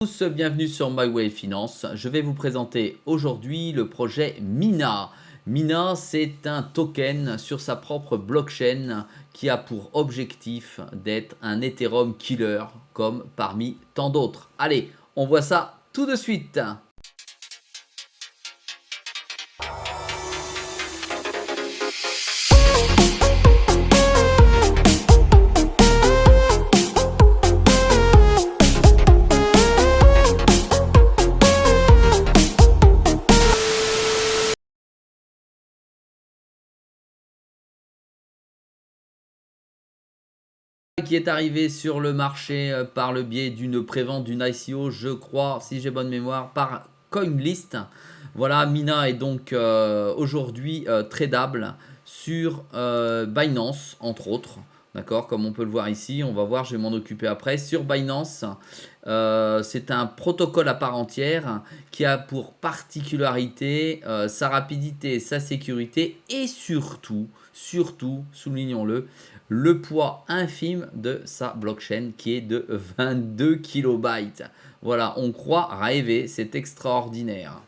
Tous, bienvenue sur MyWay Finance. Je vais vous présenter aujourd'hui le projet Mina. Mina, c'est un token sur sa propre blockchain qui a pour objectif d'être un Ethereum killer comme parmi tant d'autres. Allez, on voit ça tout de suite. Qui est arrivé sur le marché par le biais d'une prévente d'une ICO, je crois, si j'ai bonne mémoire, par CoinList. Voilà, Mina est donc aujourd'hui tradable sur Binance, entre autres. D'accord, comme on peut le voir ici, on va voir, je vais m'en occuper après. Sur Binance, c'est un protocole à part entière qui a pour particularité sa rapidité, sa sécurité et surtout, soulignons-le, le poids infime de sa blockchain qui est de 22 kilobytes. Voilà, on croit rêver, c'est extraordinaire.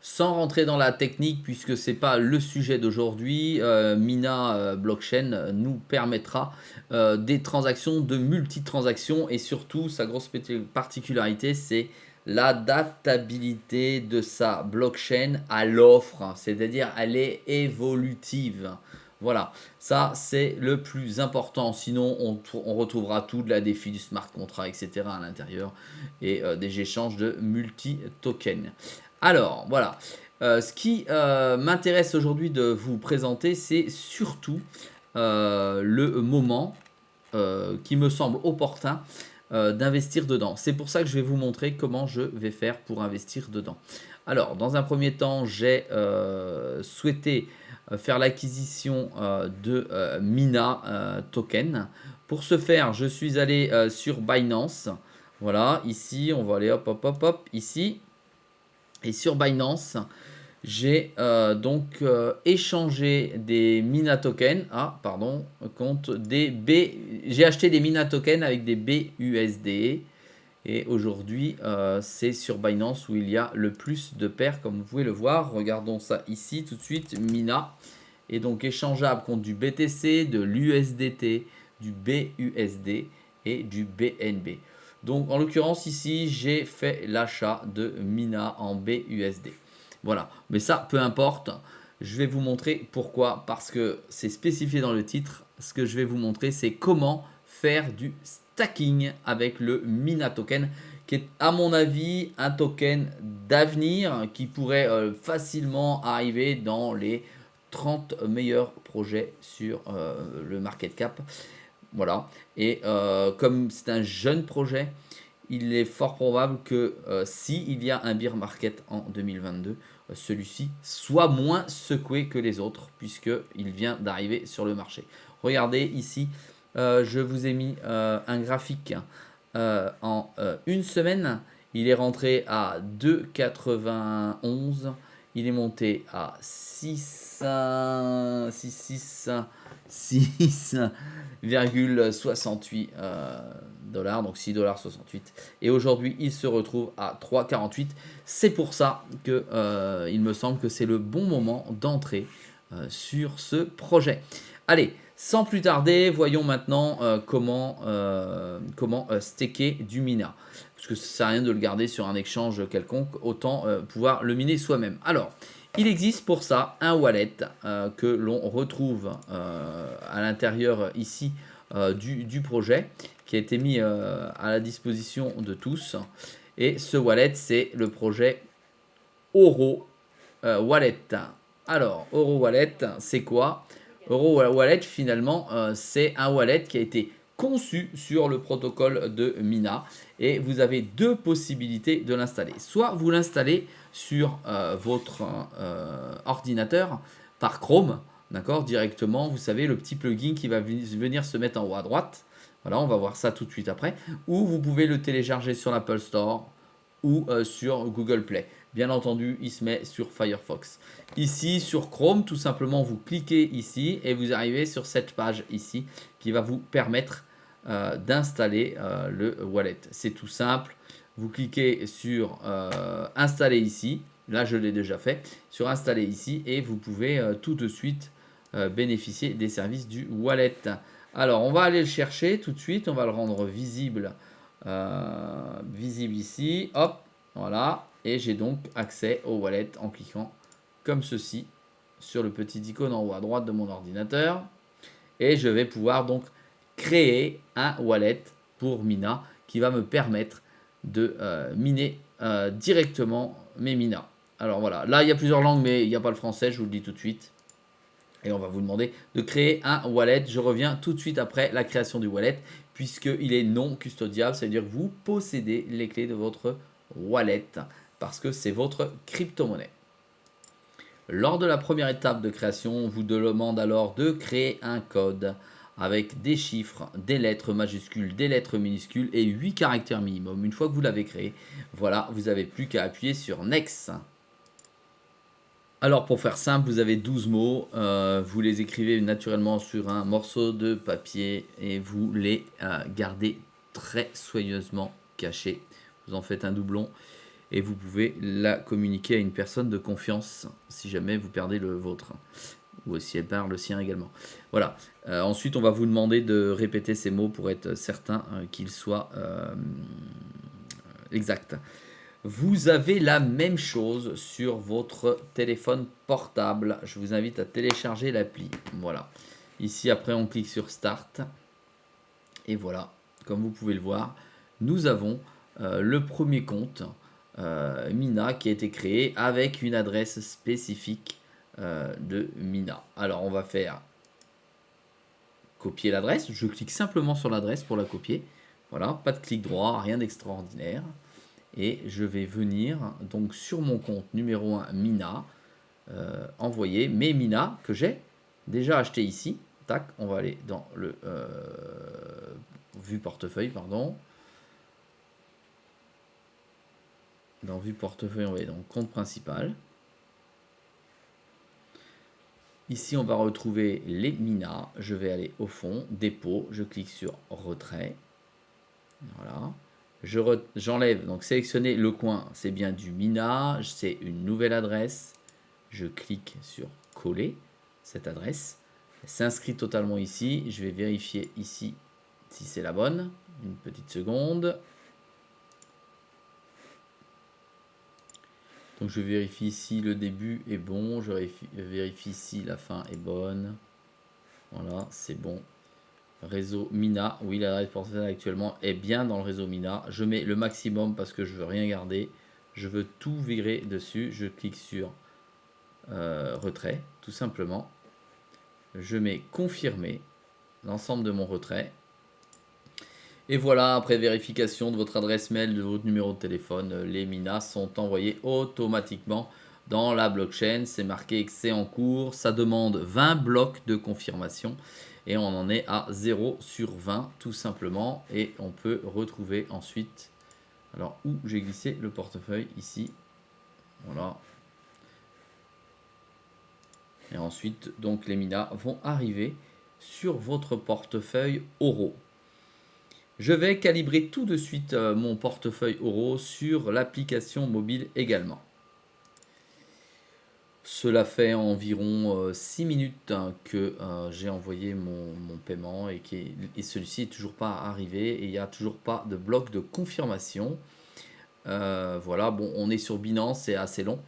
Sans rentrer dans la technique, puisque ce n'est pas le sujet d'aujourd'hui, Mina Blockchain nous permettra des transactions, de multitransactions, et surtout sa grosse particularité, c'est l'adaptabilité de sa blockchain à l'offre, c'est-à-dire elle est évolutive. Voilà, ça c'est le plus important, sinon on retrouvera tout de la défi du smart contract, etc. à l'intérieur et des échanges de multi-tokens. Alors, voilà. Ce qui m'intéresse aujourd'hui de vous présenter, c'est surtout le moment qui me semble opportun d'investir dedans. C'est pour ça que je vais vous montrer comment je vais faire pour investir dedans. Alors, dans un premier temps, j'ai souhaité faire l'acquisition de Mina token. Pour ce faire, je suis allé sur Binance. Voilà, ici, on va aller hop, hop, hop, hop, ici. Et sur Binance, j'ai donc échangé des Mina tokens. Ah, pardon, contre des B. J'ai acheté des Mina tokens avec des BUSD. Et aujourd'hui, c'est sur Binance où il y a le plus de paires, comme vous pouvez le voir. Regardons ça ici tout de suite. Mina est donc échangeable contre du BTC, de l'USDT, du BUSD et du BNB. Donc en l'occurrence ici, j'ai fait l'achat de Mina en BUSD. Voilà, mais ça, peu importe. Je vais vous montrer pourquoi. Parce que c'est spécifié dans le titre. Ce que je vais vous montrer, c'est comment faire du stacking avec le Mina token, qui est à mon avis un token d'avenir qui pourrait facilement arriver dans les 30 meilleurs projets sur le market cap. Voilà, et comme c'est un jeune projet, il est fort probable que s'il y a un bear market en 2022, celui-ci soit moins secoué que les autres puisqu'il vient d'arriver sur le marché. Regardez ici, je vous ai mis un graphique en une semaine. Il est rentré à 2,91. Il est monté à 6,68 dollars, donc 6,68 $. Et aujourd'hui, il se retrouve à 3,48. C'est pour ça que il me semble que c'est le bon moment d'entrer sur ce projet. Allez, sans plus tarder, voyons maintenant comment staker du Mina. Parce que ça ne sert à rien de le garder sur un exchange quelconque, autant pouvoir le miner soi-même. Alors, il existe pour ça un wallet que l'on retrouve à l'intérieur ici du projet, qui a été mis à la disposition de tous. Et ce wallet, c'est le projet Oro Wallet. Alors, Oro Wallet, c'est quoi? Oro Wallet, finalement, c'est un wallet qui a été conçu sur le protocole de Mina. Et vous avez deux possibilités de l'installer. Soit vous l'installez sur votre ordinateur par Chrome, d'accord, directement. Vous savez, le petit plugin qui va venir se mettre en haut à droite. Voilà, on va voir ça tout de suite après. Ou vous pouvez le télécharger sur l'Apple Store ou sur Google Play. Bien entendu, il se met sur Firefox. Ici, sur Chrome, tout simplement, vous cliquez ici et vous arrivez sur cette page ici qui va vous permettre d'installer le wallet. C'est tout simple. Vous cliquez sur installer ici. Là, je l'ai déjà fait. Sur installer ici et vous pouvez tout de suite bénéficier des services du wallet. Alors, on va aller le chercher tout de suite. On va le rendre visible, visible ici. Hop, voilà. Et j'ai donc accès au wallet en cliquant comme ceci sur le petit icône en haut à droite de mon ordinateur. Et je vais pouvoir donc créer un wallet pour Mina qui va me permettre de miner directement mes Mina. Alors voilà, là il y a plusieurs langues mais il n'y a pas le français, je vous le dis tout de suite. Et on va vous demander de créer un wallet. Je reviens tout de suite après la création du wallet puisqu'il est non custodiable. Ça veut dire que vous possédez les clés de votre wallet parce que c'est votre crypto-monnaie. Lors de la première étape de création, on vous demande alors de créer un code avec des chiffres, des lettres majuscules, des lettres minuscules et 8 caractères minimum. Une fois que vous l'avez créé, voilà, vous n'avez plus qu'à appuyer sur Next. Alors pour faire simple, vous avez 12 mots, vous les écrivez naturellement sur un morceau de papier et vous les gardez très soigneusement cachés. Vous en faites un doublon et vous pouvez la communiquer à une personne de confiance si jamais vous perdez le vôtre ou si elle perd le sien également. Voilà. Ensuite, on va vous demander de répéter ces mots pour être certain qu'ils soient exacts. Vous avez la même chose sur votre téléphone portable. Je vous invite à télécharger l'appli. Voilà. Ici, après, on clique sur Start. Et voilà, comme vous pouvez le voir, nous avons le premier compte Mina qui a été créé avec une adresse spécifique de Mina. Alors, on va faire copier l'adresse. Je clique simplement sur l'adresse pour la copier. Voilà, pas de clic droit, rien d'extraordinaire. Et je vais venir donc sur mon compte numéro 1 Mina, envoyer mes Mina que j'ai déjà acheté ici. Tac, on va aller dans le vue portefeuille, pardon. Dans vue portefeuille, on va aller dans compte principal. Ici, on va retrouver les Mina. Je vais aller au fond, dépôt, je clique sur retrait. Voilà. J'enlève, donc sélectionner le coin, c'est bien du Mina, c'est une nouvelle adresse. Je clique sur coller cette adresse. Elle s'inscrit totalement ici. Je vais vérifier ici si c'est la bonne. Une petite seconde. Donc je vérifie ici le début est bon. Je vérifie ici la fin est bonne. Voilà, c'est bon. Réseau Mina, oui, l'adresse portefeuille actuellement est bien dans le réseau Mina. Je mets le maximum parce que je veux rien garder. Je veux tout virer dessus. Je clique sur retrait, tout simplement. Je mets confirmer l'ensemble de mon retrait. Et voilà, après vérification de votre adresse mail, de votre numéro de téléphone, les Mina sont envoyés automatiquement dans la blockchain. C'est marqué que c'est en cours. Ça demande 20 blocs de confirmation. Et on en est à 0 sur 20 tout simplement. Et on peut retrouver ensuite, alors où j'ai glissé le portefeuille ici. Voilà. Et ensuite, donc les Mina vont arriver sur votre portefeuille Oro. Je vais calibrer tout de suite mon portefeuille Oro sur l'application mobile également. Cela fait environ 6 minutes que j'ai envoyé mon paiement et celui-ci n'est toujours pas arrivé et il n'y a toujours pas de bloc de confirmation. Voilà, bon, on est sur Binance, c'est assez long.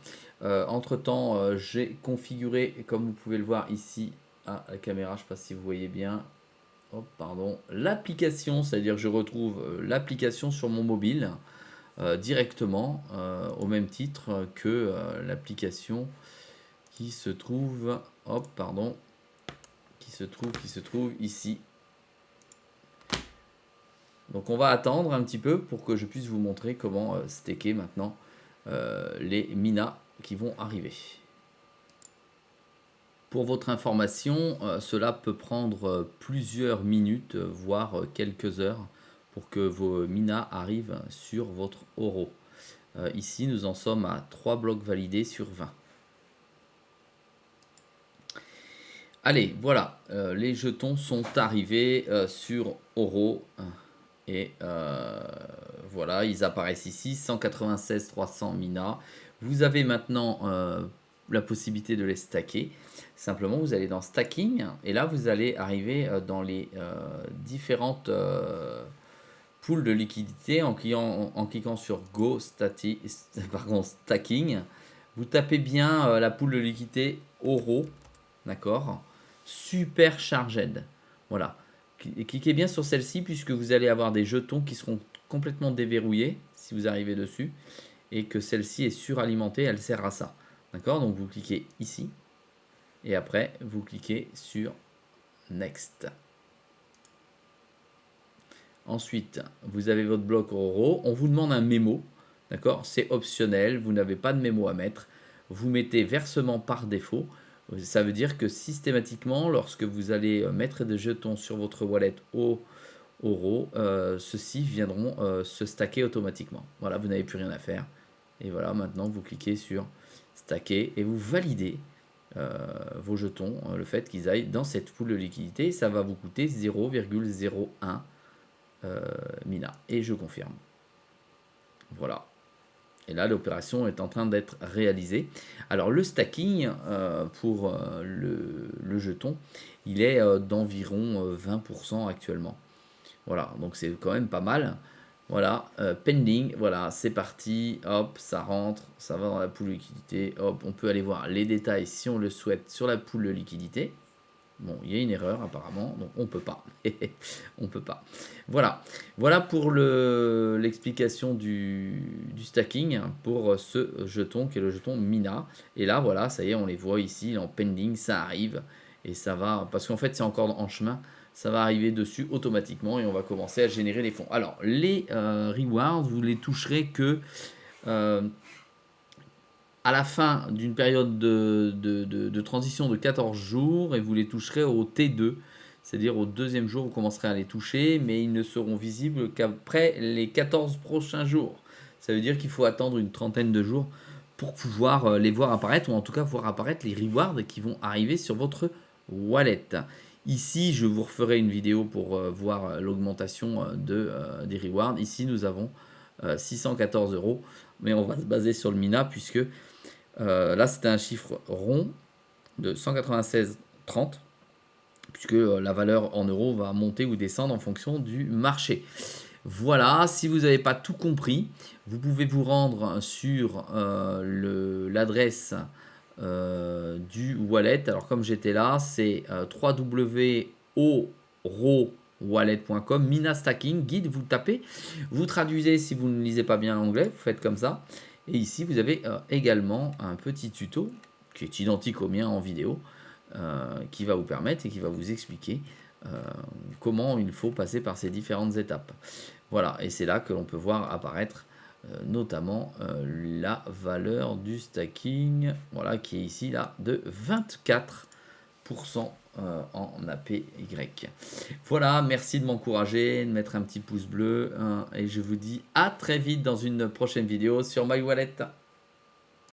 Entre temps, j'ai configuré, comme vous pouvez le voir ici à la caméra, je ne sais pas si vous voyez bien, pardon, l'application, c'est-à-dire que je retrouve l'application sur mon mobile directement au même titre que l'application qui se trouve, qui se trouve ici. Donc on va attendre un petit peu pour que je puisse vous montrer comment staker maintenant les Mina qui vont arriver. Pour votre information, cela peut prendre plusieurs minutes, voire quelques heures pour que vos Mina arrivent sur votre Oro. Ici, nous en sommes à 3 blocs validés sur 20. Allez, voilà, les jetons sont arrivés sur Oro. Et voilà, ils apparaissent ici, 196 300 Mina. Vous avez maintenant la possibilité de les stacker. Simplement, vous allez dans Stacking et là, vous allez arriver dans les différentes poules de liquidité en cliquant sur Go Stacking. Vous tapez bien la poule de liquidité Oro, d'accord, Super Charged. Voilà. Cliquez bien sur celle-ci puisque vous allez avoir des jetons qui seront complètement déverrouillés si vous arrivez dessus et que celle-ci est suralimentée, elle sert à ça. D'accord? Donc vous cliquez ici et après vous cliquez sur Next. Ensuite, vous avez votre bloc Oro. On vous demande un mémo. D'accord? C'est optionnel. Vous n'avez pas de mémo à mettre. Vous mettez versement par défaut. Ça veut dire que systématiquement, lorsque vous allez mettre des jetons sur votre wallet au Oro, ceux-ci viendront se stacker automatiquement. Voilà, vous n'avez plus rien à faire. Et voilà, maintenant vous cliquez sur stacker et vous validez vos jetons, le fait qu'ils aillent dans cette pool de liquidité. Ça va vous coûter 0,01 Mina. Et je confirme. Voilà. Et là, l'opération est en train d'être réalisée. Alors, le stacking pour le jeton, il est d'environ 20% actuellement. Voilà, donc c'est quand même pas mal. Voilà, pending, voilà, c'est parti. Hop, ça rentre, ça va dans la pool de liquidité. Hop, on peut aller voir les détails si on le souhaite sur la pool de liquidité. Bon, il y a une erreur apparemment, donc on peut pas. On peut pas. Voilà, voilà pour l'explication du stacking pour ce jeton qui est le jeton Mina. Et là, voilà, ça y est, on les voit ici en pending, ça arrive et ça va, parce qu'en fait c'est encore en chemin, ça va arriver dessus automatiquement et on va commencer à générer les fonds. Alors, les rewards, vous les toucherez que à la fin d'une période de transition de 14 jours et vous les toucherez au T2, c'est-à-dire au deuxième jour vous commencerez à les toucher, mais ils ne seront visibles qu'après les 14 prochains jours. Ça veut dire qu'il faut attendre une trentaine de jours pour pouvoir les voir apparaître, ou en tout cas voir apparaître les rewards qui vont arriver sur votre wallet. Ici, je vous referai une vidéo pour voir l'augmentation des rewards. Ici, nous avons 614 €, mais on va se baser sur le Mina puisque là, c'était un chiffre rond de 196,30 puisque la valeur en euros va monter ou descendre en fonction du marché. Voilà, si vous n'avez pas tout compris, vous pouvez vous rendre sur l'adresse du wallet. Alors comme j'étais là, c'est www.orowallet.com, Mina Stacking Guide, vous le tapez, vous traduisez si vous ne lisez pas bien l'anglais, vous faites comme ça. Et ici, vous avez également un petit tuto qui est identique au mien en vidéo, qui va vous permettre et qui va vous expliquer comment il faut passer par ces différentes étapes. Voilà, et c'est là que l'on peut voir apparaître notamment la valeur du stacking, voilà, qui est ici là de 24% en APY. Voilà, merci de m'encourager, de mettre un petit pouce bleu, et je vous dis à très vite dans une prochaine vidéo sur My Wallet.